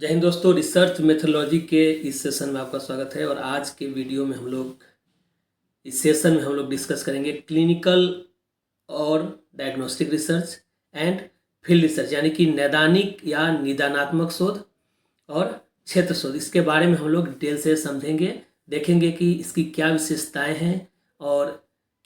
जय हिंद दोस्तों, research methodology के इस सेशन में आपका स्वागत है। और आज के वीडियो में इस सेशन में हम लोग डिस्कस करेंगे क्लिनिकल और diagnostic research and field research, यानी कि नैदानिक या निदानात्मक शोध और क्षेत्र शोध। इसके बारे में हम लोग डिटेल से समझेंगे, देखेंगे कि इसकी क्या विशेषताएं हैं और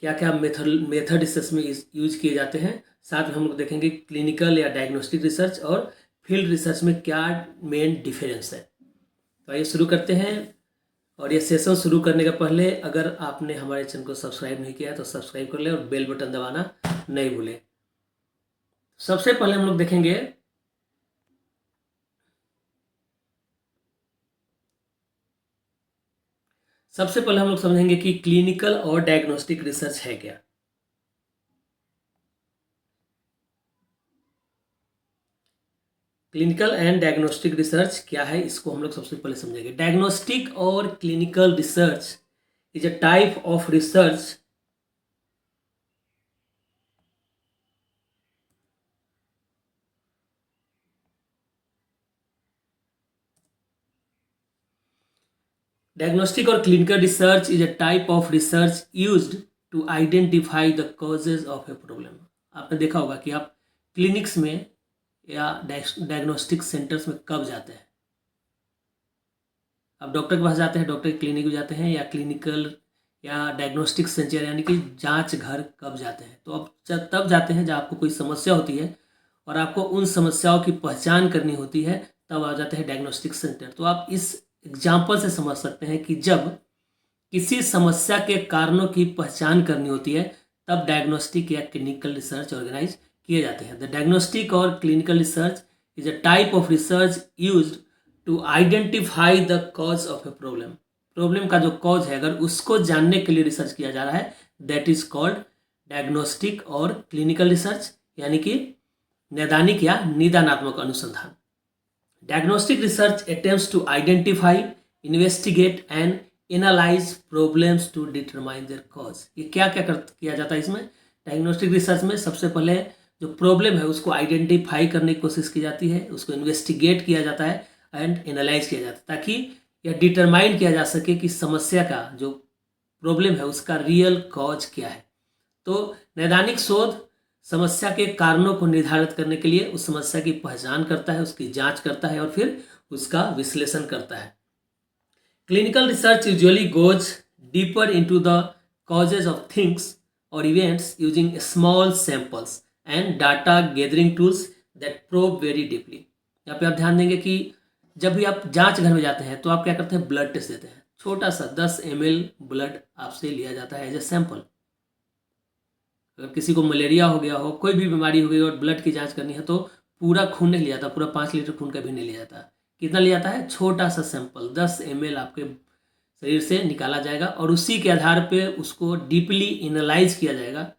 क्या क्या मेथड रिसर्च में यूज किए जाते हैं। साथ में हम लोग देखेंगे क्लिनिकल या डायग्नोस्टिक रिसर्च और फील्ड रिसर्च में क्या मेन डिफरेंस है। तो आइए शुरू करते हैं। और ये सेशन शुरू करने का पहले अगर आपने हमारे चैनल को सब्सक्राइब नहीं किया है तो सब्सक्राइब कर लें और बेल बटन दबाना नहीं भूलें। सबसे पहले हम लोग देखेंगे समझेंगे कि क्लिनिकल और डायग्नोस्टिक रिसर्च है क्या। क्लिनिकल एंड डायग्नोस्टिक रिसर्च क्या है, इसको हम लोग सबसे पहले समझेंगे। डायग्नोस्टिक और clinical research is a type of research Diagnostic or clinical research is a type of research used to identify the causes of a problem। आपने देखा होगा कि आप क्लिनिक्स में या डायग्नोस्टिक सेंटर्स में कब जाते हैं। आप डॉक्टर के पास जाते हैं, डॉक्टर के क्लिनिक में जाते हैं, या क्लिनिकल या डायग्नोस्टिक सेंटर यानी कि जांच घर कब जाते हैं। तो आप तब जाते हैं जब आपको कोई समस्या होती है और आपको उन समस्याओं की पहचान करनी होती है, तब आ जाते हैं डायग्नोस्टिक सेंटर। तो आप इस एग्जाम्पल से समझ सकते हैं कि जब किसी समस्या के कारणों की पहचान करनी होती है तब डायग्नोस्टिक या क्लिनिकल रिसर्च ऑर्गेनाइज किए जाते हैं। द डायग्नोस्टिक और clinical research is a type of research used to identify the cause of a problem का जो कॉज है अगर उसको जानने के लिए रिसर्च किया जा रहा है, दैट इज कॉल्ड डायग्नोस्टिक और क्लिनिकल रिसर्च, यानी कि नैदानिक या निदानात्मक अनुसंधान। Diagnostic research attempts to identify, investigate and analyze problems to determine their cause। ये क्या क्या किया जाता है इसमें डायग्नोस्टिक रिसर्च में। सबसे पहले जो प्रॉब्लम है उसको आइडेंटिफाई करने की कोशिश की जाती है, उसको इन्वेस्टिगेट किया जाता है एंड एनालाइज किया जाता है, ताकि यह डिटरमाइन किया जा सके कि समस्या का जो प्रॉब्लम है उसका रियल कॉज क्या है। तो नैदानिक शोध समस्या के कारणों को निर्धारित करने के लिए उस समस्या की पहचान करता है, उसकी जांच करता है और फिर उसका विश्लेषण करता है। Clinical research usually goes deeper into the causes of things और events using small samples and data gathering tools that probe very deeply. यहाँ पे आप ध्यान देंगे कि जब भी आप जांच घर में जाते हैं तो आप क्या करते हैं, ब्लड टेस्ट देते हैं। छोटा सा 10 ml ब्लड आपसे लिया जाता है एज ए सैंपल। अगर किसी को मलेरिया हो गया हो, कोई भी बीमारी हो गई और ब्लड की जांच करनी है तो पूरा खून नहीं लिया जाता, पूरा 5 लीटर खून कभी नहीं लिया जाता। कितना लिया जाता है, छोटा सा सैंपल 10 ml आपके शरीर से निकाला जाएगा और उसी के आधार पे उसको डीपली एनालाइज किया जाएगा,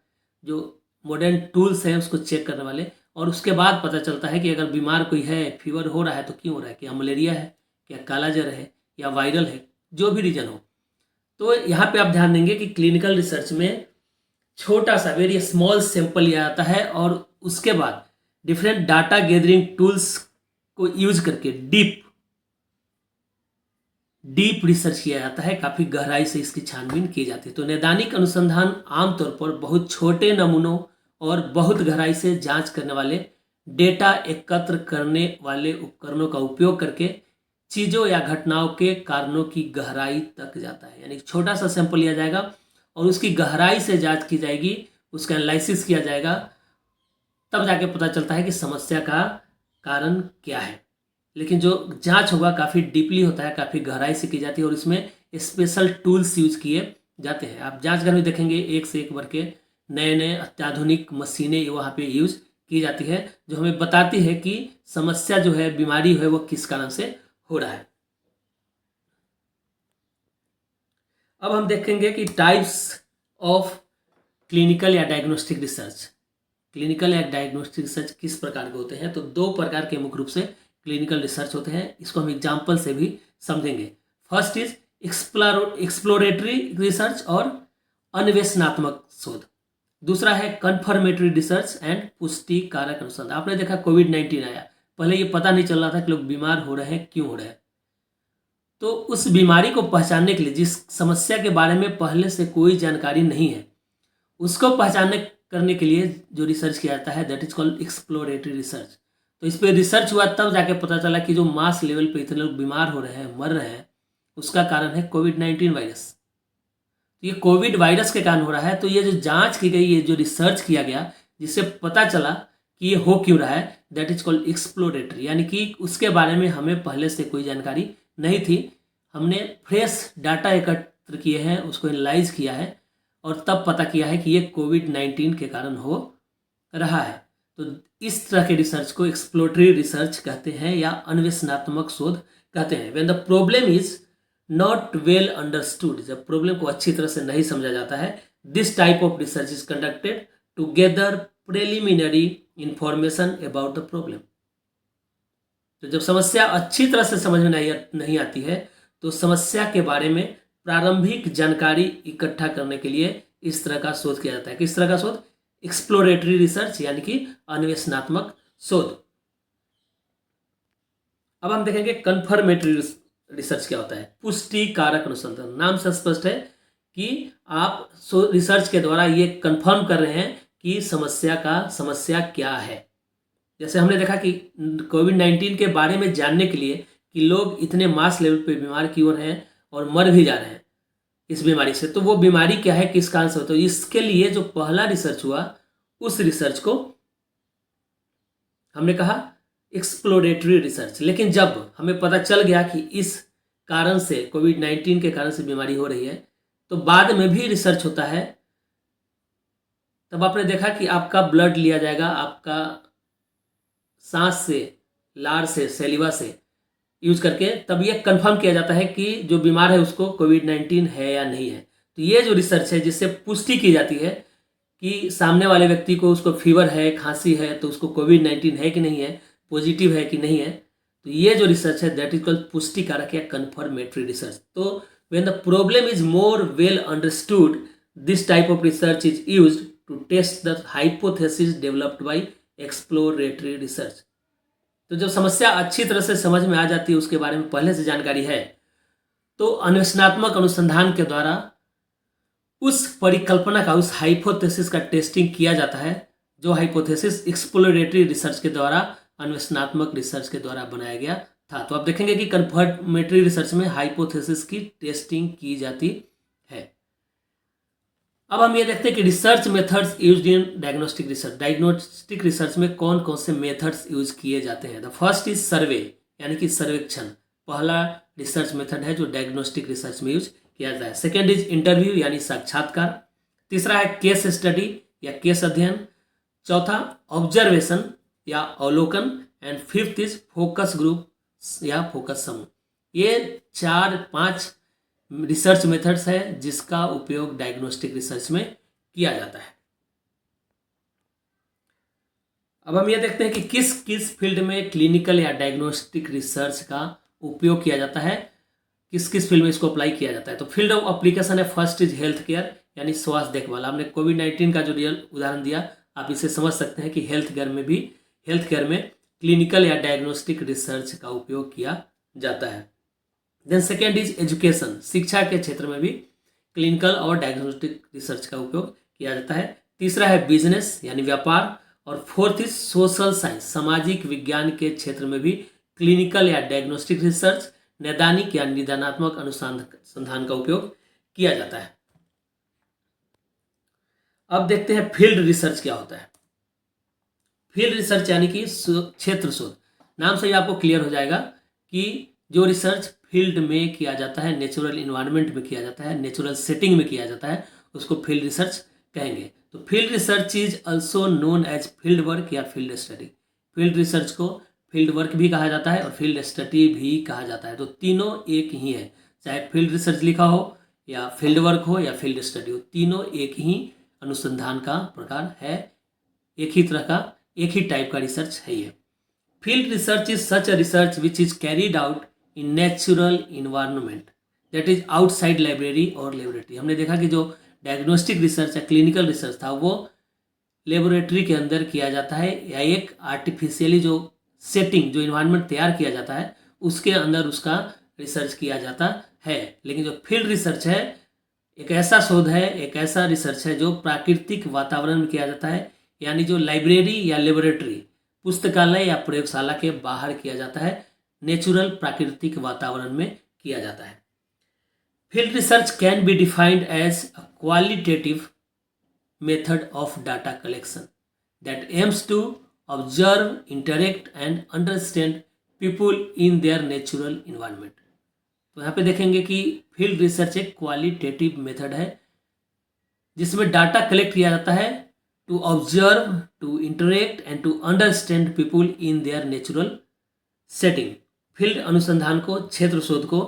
जो मॉडर्न टूल्स हैं उसको चेक करने वाले। और उसके बाद पता चलता है कि अगर बीमार कोई है, फीवर हो रहा है तो क्यों हो रहा है, क्या मलेरिया है, क्या काला जर है, या वायरल है, जो भी रीजन हो। तो यहाँ पे आप ध्यान देंगे कि क्लिनिकल रिसर्च में छोटा सा वेरी स्मॉल सैंपल लिया जाता है और उसके बाद डिफरेंट डाटा गैदरिंग टूल्स को यूज करके डीप रिसर्च किया जाता है, काफ़ी गहराई से इसकी छानबीन की जाती है। तो नैदानिक अनुसंधान आमतौर पर बहुत छोटे नमूनों और बहुत गहराई से जांच करने वाले डेटा एकत्र करने वाले उपकरणों का उपयोग करके चीज़ों या घटनाओं के कारणों की गहराई तक जाता है। यानी छोटा सा सैंपल लिया जाएगा और उसकी गहराई से जांच की जाएगी, उसका एनालिसिस किया जाएगा, तब जाके पता चलता है कि समस्या का कारण क्या है। लेकिन जो जांच होगा काफ़ी डीपली होता है, काफ़ी गहराई से की जाती है और इसमें स्पेशल टूल्स यूज किए जाते हैं। आप जांच घर में देखेंगे एक से एक बढ़ के नए नए अत्याधुनिक मशीनें वहाँ पे यूज की जाती है, जो हमें बताती है कि समस्या जो है, बीमारी है, वो किस कारण से हो रहा है। अब हम देखेंगे कि टाइप्स ऑफ क्लिनिकल या डायग्नोस्टिक रिसर्च। क्लिनिकल या डायग्नोस्टिक रिसर्च किस प्रकार के होते हैं, तो 2 प्रकार के मुख्य रूप से क्लिनिकल रिसर्च होते हैं। इसको हम एग्जाम्पल से भी समझेंगे। फर्स्ट इज एक्सप्लोरेटरी रिसर्च और अन्वेषणात्मक शोध। दूसरा है कन्फर्मेटरी रिसर्च एंड पुष्टि कारक अनुसंधान। आपने देखा कोविड-19 आया, पहले ये पता नहीं चल रहा था कि लोग बीमार हो रहे हैं, क्यों हो रहे हैं। तो उस बीमारी को पहचानने के लिए, जिस समस्या के बारे में पहले से कोई जानकारी नहीं है, उसको पहचानने करने के लिए जो रिसर्च किया जाता है, that is called exploratory research. तो इस पर रिसर्च हुआ, तब जाके पता चला कि जो मास लेवल पे इतने लोग बीमार हो रहे हैं, मर रहे हैं, उसका कारण है कोविड-19 वायरस। तो ये कोविड वायरस के कारण हो रहा है। तो ये जो जांच की गई, ये जो रिसर्च किया गया, जिससे पता चला कि ये हो क्यों रहा है, दैट इज कॉल्ड एक्सप्लोरेटरी, यानी कि उसके बारे में हमें पहले से कोई जानकारी नहीं थी। हमने फ्रेश डाटा एकत्र किए हैं, उसको एनालाइज किया है और तब पता किया है कि ये कोविड-19 के कारण हो रहा है। तो इस तरह के रिसर्च को एक्सप्लोरेटरी रिसर्च कहते हैं या अन्वेषणात्मक शोध कहते हैं। When the problem is not well understood, जब प्रॉब्लम को अच्छी तरह से नहीं समझा जाता है, this type of research is conducted to gather preliminary information about the problem. तो जब समस्या अच्छी तरह से समझ में नहीं आती है, तो समस्या के बारे में प्रारंभिक जानकारी इकट्ठा करने के लिए इस तरह का शोध किया जाता है। किस तरह का शोध? एक्सप्लोरेटरी रिसर्च, यानी कि अन्वेषणात्मक शोध। अब हम देखेंगे कन्फर्मेटरी रिसर्च क्या होता है। पुष्टि कारक अनुसंधान, नाम से स्पष्ट है कि आप रिसर्च के द्वारा ये कंफर्म कर रहे हैं कि समस्या क्या है। जैसे हमने देखा कि कोविड-19 के बारे में जानने के लिए कि लोग इतने मास लेवल पे बीमार क्यों हैं और मर भी जा रहे हैं इस बीमारी से, तो वो बीमारी क्या है, किस कारण से होता है। तो इसके लिए जो पहला रिसर्च हुआ, उस रिसर्च को हमने कहा एक्सप्लोरेटरी रिसर्च। लेकिन जब हमें पता चल गया कि इस कारण से, कोविड-19 के कारण से बीमारी हो रही है, तो बाद में भी रिसर्च होता है। तब आपने देखा कि आपका ब्लड लिया जाएगा, आपका सांस से, लार से, सैलिवा से यूज करके, तब ये कंफर्म किया जाता है कि जो बीमार है उसको कोविड-19 है या नहीं है। तो ये जो रिसर्च है, जिससे पुष्टि की जाती है कि सामने वाले व्यक्ति को, उसको फीवर है, खांसी है, तो उसको कोविड-19 है कि नहीं है, पॉजिटिव है कि नहीं है। तो ये जो रिसर्च है, दैट इज कॉल्ड पुष्टि कारक या कन्फर्मेटरी रिसर्च। तो when the problem is more well understood, this type of research is used to test the hypothesis developed by exploratory research. तो जब समस्या अच्छी तरह से समझ में आ जाती है, उसके बारे में पहले से जानकारी है, तो अन्वेषणात्मक अनुसंधान के द्वारा उस परिकल्पना का, उस हाइपोथेसिस का टेस्टिंग किया जाता है, जो हाइपोथेसिस एक्सप्लोरेटरी रिसर्च के द्वारा, अन्वेषणात्मक रिसर्च के द्वारा बनाया गया था। तो आप देखेंगे कि कन्फर्मेटरी रिसर्च में हाइपोथेसिस की टेस्टिंग की जाती है। अब हम ये देखते हैं कि research methods used in diagnostic research. Diagnostic research में कौन कौन से मेथड्स यूज किए जाते हैं। द फर्स्ट इज सर्वे, यानी कि सर्वेक्षण, पहला रिसर्च मेथड है जो डायग्नोस्टिक रिसर्च में यूज किया जाता है। सेकेंड इज इंटरव्यू, यानी साक्षात्कार। तीसरा है केस स्टडी या केस अध्ययन। चौथा ऑब्जर्वेशन या अवलोकन। And fifth is focus group या फोकस समूह। ये 4-5 रिसर्च मेथड्स है जिसका उपयोग डायग्नोस्टिक रिसर्च में किया जाता है। अब हम ये देखते हैं कि किस किस फील्ड में क्लिनिकल या डायग्नोस्टिक रिसर्च का उपयोग किया जाता है, किस किस फील्ड में इसको अप्लाई किया जाता है। तो फील्ड ऑफ एप्लीकेशन है, फर्स्ट इज हेल्थ केयर, यानी स्वास्थ्य देखभाल। हमने कोविड-19 का जो रियल उदाहरण दिया, आप इसे समझ सकते हैं कि हेल्थ केयर में क्लिनिकल या डायग्नोस्टिक रिसर्च का उपयोग किया जाता है। देन सेकेंड इज एजुकेशन, शिक्षा के क्षेत्र में भी क्लिनिकल और डायग्नोस्टिक रिसर्च का उपयोग किया जाता है। तीसरा है बिजनेस, यानी व्यापार। और फोर्थ इज सोशल साइंस, सामाजिक विज्ञान के क्षेत्र में भी क्लिनिकल या डायग्नोस्टिक रिसर्च, नैदानिक या निदानात्मक अनुसंधान का उपयोग किया जाता है। अब देखते हैं फील्ड रिसर्च क्या होता है। फील्ड रिसर्च यानी कि क्षेत्र शोध। नाम से ही आपको क्लियर हो जाएगा कि जो रिसर्च फील्ड में किया जाता है, नेचुरल इन्वायरमेंट में किया जाता है, नेचुरल सेटिंग में किया जाता है, उसको फील्ड रिसर्च कहेंगे। तो field research is also known as field work या फील्ड स्टडी। फील्ड रिसर्च को फील्ड वर्क भी कहा जाता है और फील्ड स्टडी भी कहा जाता है। तो तीनों एक ही है, चाहे फील्ड रिसर्च लिखा हो या फील्ड वर्क हो या फील्ड स्टडी हो, तीनों एक ही अनुसंधान का प्रकार है, एक ही तरह का, एक ही टाइप का रिसर्च है ये। Field research is such a research which is carried out in natural environment that is outside library और लेबोरेटरी। हमने देखा कि जो डायग्नोस्टिक रिसर्च या क्लिनिकल रिसर्च था, वो लेबोरेटरी के अंदर किया जाता है या एक आर्टिफिशियली जो सेटिंग, जो इन्वायरमेंट तैयार किया जाता है उसके अंदर उसका रिसर्च किया जाता है। लेकिन जो फील्ड रिसर्च है एक ऐसा शोध है, एक ऐसा रिसर्च है जो प्राकृतिक वातावरण में किया जाता है, यानी जो लाइब्रेरी या लेबोरेटरी, पुस्तकालय या प्रयोगशाला के बाहर किया जाता है, नेचुरल प्राकृतिक वातावरण में किया जाता है। Field research can be defined as a qualitative method of data collection that aims to observe, interact and understand people in their natural environment. तो यहाँ पे देखेंगे कि फील्ड रिसर्च एक क्वालिटेटिव मेथड है जिसमें डाटा कलेक्ट किया जाता है to observe, to interact and to understand people in their natural setting. Field अनुसंधान को, क्षेत्र शोध को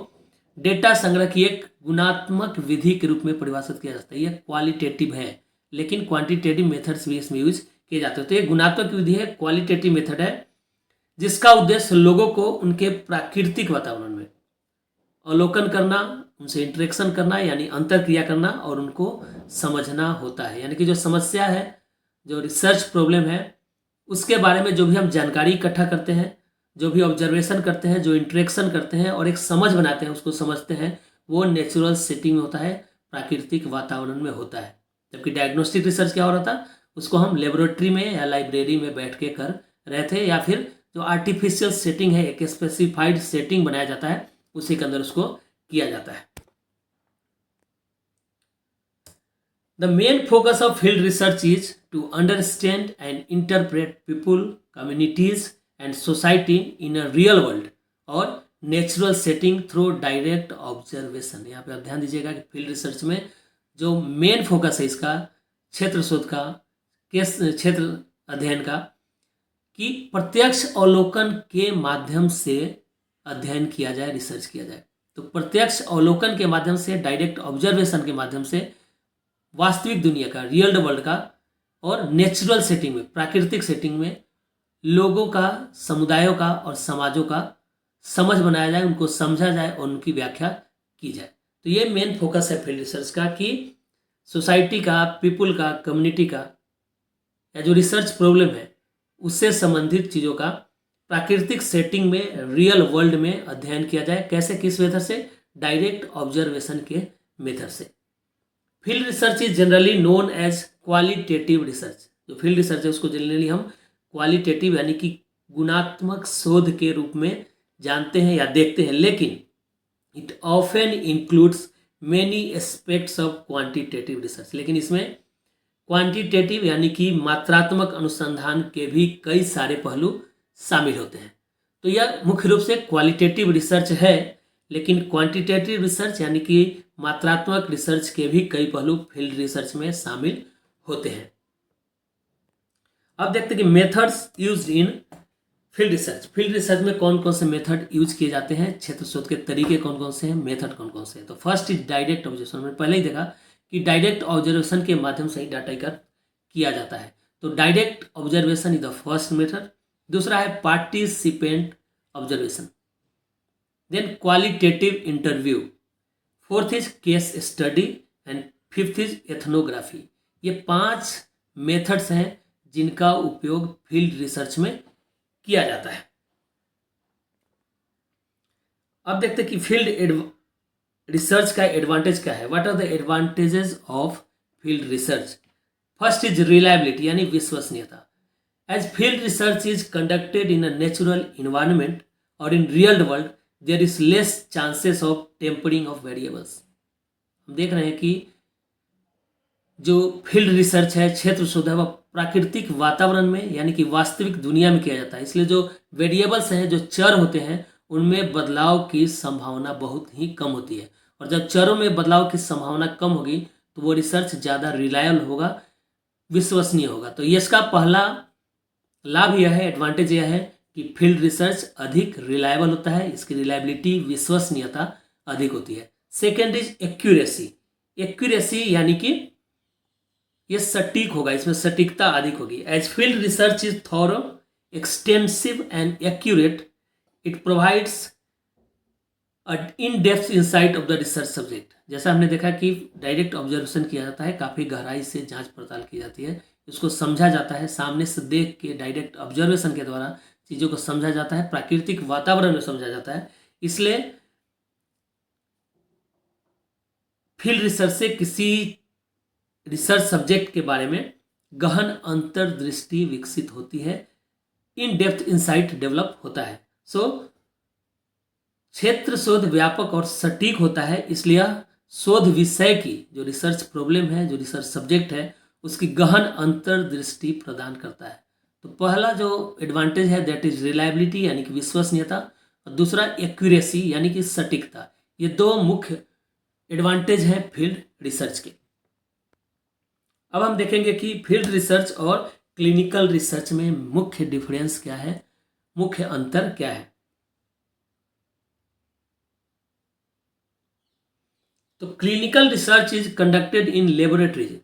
डेटा संग्रह की एक गुणात्मक विधि के रूप में परिभाषित किया जाता है। यह क्वालिटेटिव है, लेकिन क्वांटिटेटिव मेथड्स भी इसमें यूज किए जाते हैं। तो ये गुणात्मक विधि है, क्वालिटेटिव मेथड है, जिसका उद्देश्य लोगों को उनके प्राकृतिक वातावरण में अवलोकन करना, उनसे इंटरेक्शन करना यानी अंतर क्रिया करना और उनको समझना होता है। यानी कि जो समस्या है, जो रिसर्च प्रॉब्लम है, उसके बारे में जो भी हम जानकारी इकट्ठा करते हैं, जो भी ऑब्जर्वेशन करते हैं, जो इंटरेक्शन करते हैं और एक समझ बनाते हैं, उसको समझते हैं, वो नेचुरल सेटिंग में होता है, प्राकृतिक वातावरण में होता है। जबकि डायग्नोस्टिक रिसर्च क्या हो रहा था, उसको हम लेबोरेटरी में या लाइब्रेरी में बैठ के कर रहे थे, या फिर जो आर्टिफिशियल सेटिंग है, एक स्पेसिफाइड सेटिंग बनाया जाता है, उसी के अंदर उसको किया जाता है। The main focus of field research is to understand and interpret people, communities and society in a real world और natural setting through direct observation. यहाँ पे आप ध्यान दीजिएगा कि फील्ड रिसर्च में जो मेन फोकस है इसका, क्षेत्र शोध का, क्षेत्र अध्ययन का, कि प्रत्यक्ष अवलोकन के माध्यम से अध्ययन किया जाए, रिसर्च किया जाए। तो प्रत्यक्ष अवलोकन के माध्यम से, डायरेक्ट ऑब्जर्वेशन के माध्यम से वास्तविक दुनिया का, रियल वर्ल्ड का और नेचुरल सेटिंग में, प्राकृतिक सेटिंग में लोगों का, समुदायों का और समाजों का समझ बनाया जाए, उनको समझा जाए और उनकी व्याख्या की जाए। तो ये मेन फोकस है फील्ड रिसर्च का कि सोसाइटी का, पीपुल का, कम्युनिटी का, या जो रिसर्च प्रॉब्लम है उससे संबंधित चीज़ों का प्राकृतिक सेटिंग में, रियल वर्ल्ड में अध्ययन किया जाए। कैसे, किस मेथड से? डायरेक्ट ऑब्जर्वेशन के मेथड से। Field research is generally known as qualitative research. जो फील्ड रिसर्च है उसको जनरली हम क्वालिटेटिव यानी कि गुणात्मक शोध के रूप में जानते हैं या देखते हैं, लेकिन it often includes many aspects of quantitative research. लेकिन इसमें क्वांटिटेटिव यानी कि मात्रात्मक अनुसंधान के भी कई सारे पहलू शामिल होते हैं। तो यह मुख्य रूप से क्वालिटेटिव रिसर्च है, लेकिन क्वांटिटेटिव रिसर्च यानी कि मात्रात्मक रिसर्च के भी कई पहलू फील्ड रिसर्च में शामिल होते हैं। अब देखते हैं कि methods used in field research. Field research में कौन कौन से मेथड यूज किए जाते हैं, क्षेत्र शोध के तरीके कौन कौन से हैं, मेथड कौन कौन से हैं। तो फर्स्ट इज डायरेक्ट ऑब्जर्वेशन। मैंने पहले ही देखा कि डायरेक्ट ऑब्जर्वेशन के माध्यम से ही डाटा एकत्र किया जाता है। तो direct observation is the first method. दूसरा है participant observation, then qualitative interview, fourth is case study and fifth is ethnography. ये 5 मेथड्स हैं जिनका उपयोग फील्ड रिसर्च में किया जाता है। अब देखते हैं कि फील्ड रिसर्च का एडवांटेज क्या है। What are the advantages of field research. First is reliability यानी विश्वसनीयता। As field research is conducted in a natural environment और in real world, there is less chances of tampering of variables. हम देख रहे हैं कि जो फील्ड रिसर्च है, क्षेत्र शोध है, वह प्राकृतिक वातावरण में यानी कि वास्तविक दुनिया में किया जाता है। इसलिए जो वेरिएबल्स हैं, जो चर होते हैं, उनमें बदलाव की संभावना बहुत ही कम होती है। और जब चरों में बदलाव की संभावना कम होगी तो वो रिसर्च ज़्यादा रिलायबल होगा, विश्वसनीय होगा। तो ये इसका पहला लाभ यह है, एडवांटेज यह है कि फील्ड रिसर्च अधिक रिलायबल होता है, इसकी रिलायबिलिटी, विश्वसनीयता अधिक होती है। Second is accuracy. एक्यूरेसी यानी कि ये सटीक होगा, इसमें सटीकता अधिक होगी। As field research is thorough, extensive and accurate, it provides in depth insight of the research subject. जैसा हमने देखा कि डायरेक्ट ऑब्जर्वेशन किया जाता है, काफ़ी गहराई से जांच पड़ताल की जाती है, इसको समझा जाता है, सामने से देख के डायरेक्ट ऑब्जर्वेशन के द्वारा चीज़ों को समझा जाता है, प्राकृतिक वातावरण में समझा जाता है। इसलिए फील्ड रिसर्च से किसी रिसर्च सब्जेक्ट के बारे में गहन अंतर्दृष्टि विकसित होती है, इन डेप्थ इंसाइट डेवलप होता है। सो क्षेत्र शोध व्यापक और सटीक होता है, इसलिए शोध विषय की जो रिसर्च प्रॉब्लम है, जो रिसर्च सब्जेक्ट है, उसकी गहन अंतर्दृष्टि प्रदान करता है। तो पहला जो एडवांटेज है दैट इज रिलायबिलिटी यानी कि विश्वसनीयता, और दूसरा एक्यूरेसी यानी कि सटीकता। ये दो मुख्य एडवांटेज हैं फील्ड रिसर्च के। अब हम देखेंगे कि फील्ड रिसर्च और क्लिनिकल रिसर्च में मुख्य डिफरेंस क्या है, मुख्य अंतर क्या है। तो clinical research is conducted in laboratories.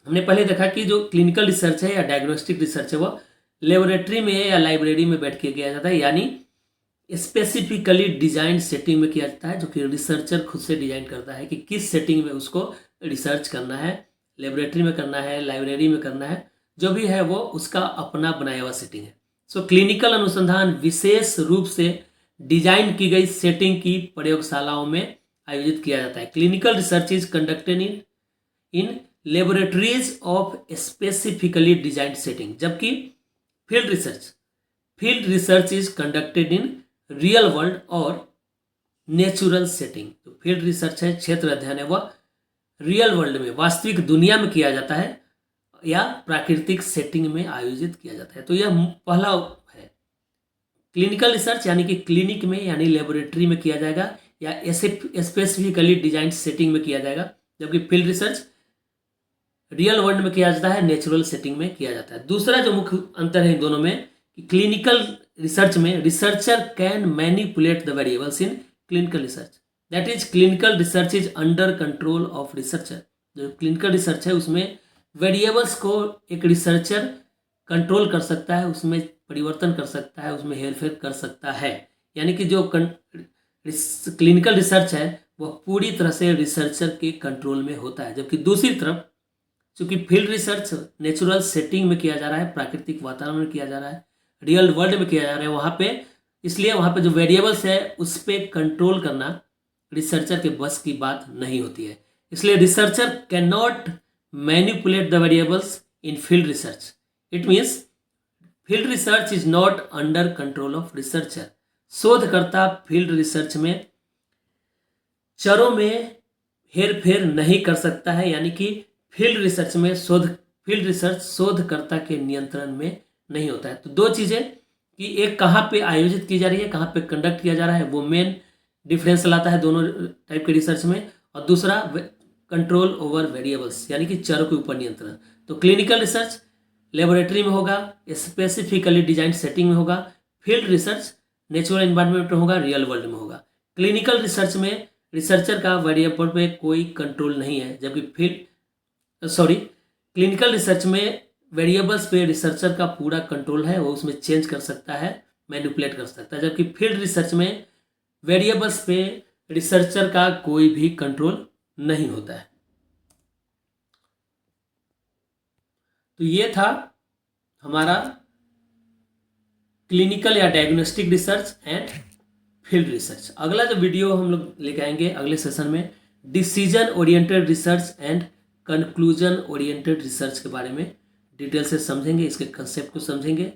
हमने पहले देखा कि जो क्लिनिकल रिसर्च है या डायग्नोस्टिक रिसर्च है वो लेबोरेटरी में या लाइब्रेरी में बैठ के किया जाता है, यानी स्पेसिफिकली डिजाइन सेटिंग में किया जाता है, जो कि रिसर्चर खुद से डिजाइन करता है कि किस सेटिंग में उसको रिसर्च करना है, लेबोरेटरी में करना है, लाइब्रेरी में करना है, जो भी है वो उसका अपना बनाया हुआ सेटिंग है। सो क्लिनिकल अनुसंधान विशेष रूप से डिजाइन की गई सेटिंग की प्रयोगशालाओं में आयोजित किया जाता है। Clinical research is conducted in laboratories of specifically designed setting, जबकि field research is conducted in real world और नेचुरल सेटिंग। तो फील्ड रिसर्च है, क्षेत्र अध्ययन है, वह रियल वर्ल्ड में, वास्तविक दुनिया में किया जाता है या प्राकृतिक सेटिंग में आयोजित किया जाता है। तो यह पहला है। क्लिनिकल रिसर्च यानी कि क्लिनिक में यानी लेबोरेटरी में किया जाएगा या स्पेसिफिकली डिजाइन सेटिंग में किया जाएगा, जबकि फील्ड रिसर्च रियल वर्ल्ड में किया जाता है, नेचुरल सेटिंग में किया जाता है। दूसरा जो मुख्य अंतर है इन दोनों में कि क्लिनिकल रिसर्च में researcher can manipulate the variables in clinical research, that is clinical research is under control of researcher. जो क्लिनिकल रिसर्च है उसमें वेरिएबल्स को एक रिसर्चर कंट्रोल कर सकता है, उसमें परिवर्तन कर सकता है, उसमें हेरफेर कर सकता है, यानी कि जो क्लिनिकल रिसर्च है वह पूरी तरह से रिसर्चर के कंट्रोल में होता है। जबकि दूसरी तरफ चूंकि फील्ड रिसर्च नेचुरल सेटिंग में किया जा रहा है, प्राकृतिक वातावरण में किया जा रहा है, रियल वर्ल्ड में किया जा रहा है वहाँ पे, इसलिए वहाँ पे जो वेरिएबल्स है उस पर कंट्रोल करना रिसर्चर के बस की बात नहीं होती है। इसलिए researcher can not manipulate the variables in field research. It means field research is not under control of researcher. शोधकर्ता फील्ड रिसर्च में चरों में हेर फेर नहीं कर सकता है, यानी कि फील्ड रिसर्च शोधकर्ता के नियंत्रण में नहीं होता है। तो दो चीज़ें कि एक कहाँ पे आयोजित की जा रही है, कहाँ पे कंडक्ट किया जा रहा है, वो मेन डिफरेंस लाता है दोनों टाइप के रिसर्च में। और दूसरा कंट्रोल ओवर वेरिएबल्स यानी कि चरों के ऊपर नियंत्रण। तो क्लिनिकल रिसर्च लेबोरेटरी में होगा, स्पेसिफिकली डिजाइन सेटिंग में होगा। फील्ड रिसर्च नेचुरल एनवायरनमेंट में होगा, रियल वर्ल्ड में होगा। क्लिनिकल रिसर्च में रिसर्चर का वेरिएबल पे कोई कंट्रोल नहीं है, जबकि क्लिनिकल रिसर्च में वेरिएबल्स पे रिसर्चर का पूरा कंट्रोल है, वो उसमें चेंज कर सकता है, मैनिपुलेट कर सकता है। जबकि फील्ड रिसर्च में वेरिएबल्स पे रिसर्चर का कोई भी कंट्रोल नहीं होता है। तो ये था हमारा क्लिनिकल या diagnostic research and field research. अगला जो वीडियो हम लोग लेके आएंगे अगले सेशन में decision oriented research and conclusion oriented research के बारे में डिटेल से समझेंगे, इसके कंसेप्ट को समझेंगे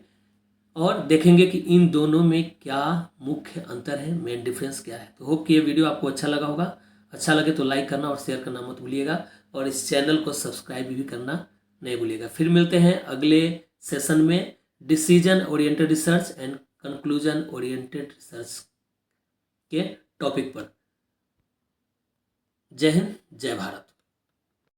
और देखेंगे कि इन दोनों में क्या मुख्य अंतर है, मेन डिफरेंस क्या है। तो होप कि ये वीडियो आपको अच्छा लगा होगा। अच्छा लगे तो लाइक करना और शेयर करना मत भूलिएगा और इस चैनल को सब्सक्राइब भी करना नहीं भूलिएगा। फिर मिलते हैं अगले सेशन में decision oriented research and conclusion oriented research के टॉपिक पर। जय हिंद, जय भारत।